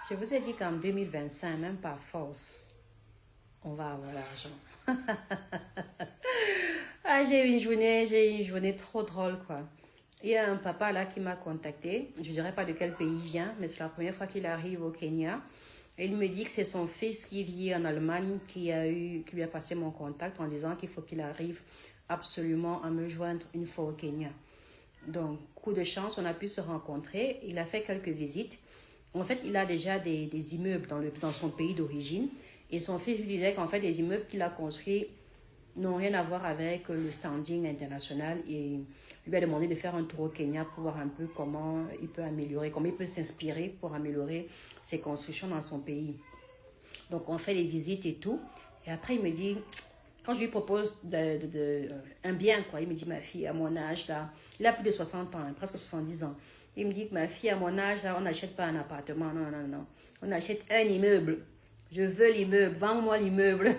Je vous ai dit qu'en 2025, même par force, on va avoir l'argent. Ah, j'ai eu une journée trop drôle, quoi. Il y a un papa là qui m'a contacté. Je ne dirais pas de quel pays il vient, mais c'est la première fois qu'il arrive au Kenya. Et il me dit que c'est son fils qui vit en Allemagne qui lui a passé mon contact en disant qu'il faut qu'il arrive absolument à me joindre une fois au Kenya. Donc, coup de chance, on a pu se rencontrer. Il a fait quelques visites. En fait, il a déjà des immeubles dans son pays d'origine. Et son fils lui disait qu'en fait, les immeubles qu'il a construits n'ont rien à voir avec le standing international. Et il lui a demandé de faire un tour au Kenya pour voir un peu comment il peut améliorer, comment il peut s'inspirer pour améliorer ses constructions dans son pays. Donc, on fait les visites et tout. Et après, il me dit, quand je lui propose un bien, quoi, il me dit, ma fille, à mon âge, là, il a plus de 60 ans, hein, presque 70 ans. Il me dit que ma fille, à mon âge, là, on n'achète pas un appartement, non, non, non. On achète un immeuble. Je veux l'immeuble, vends-moi l'immeuble.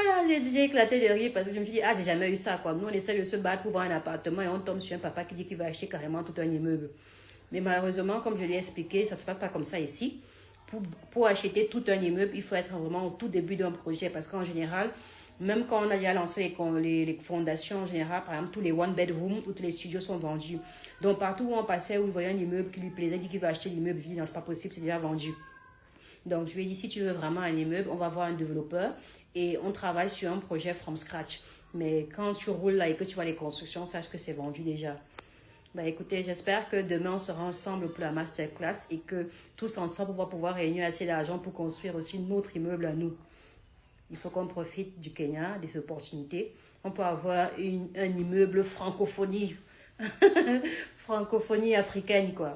Alors, j'ai éclaté de rire parce que je me suis dit, ah, j'ai jamais eu ça, quoi. Nous, on essaie de se battre pour voir un appartement et on tombe sur un papa qui dit qu'il va acheter carrément tout un immeuble. Mais malheureusement, comme je l'ai expliqué, ça ne se passe pas comme ça ici. Pour acheter tout un immeuble, il faut être vraiment au tout début d'un projet parce qu'en général, même quand on a déjà lancé les fondations en général, par exemple, tous les one bedroom ou tous les studios sont vendus. Donc, partout où on passait, où il voyait un immeuble qui lui plaisait, dit qu'il va acheter l'immeuble, il dit non, c'est pas possible, c'est déjà vendu. Donc, je lui ai dit, si tu veux vraiment un immeuble, on va voir un développeur et on travaille sur un projet from scratch. Mais quand tu roules là et que tu vois les constructions, sache que c'est vendu déjà. Bah écoutez, j'espère que demain on sera ensemble pour la masterclass et que tous ensemble on va pouvoir réunir assez d'argent pour construire aussi notre immeuble à nous. Il faut qu'on profite du Kenya, des opportunités. On peut avoir un immeuble francophonie, francophonie africaine quoi.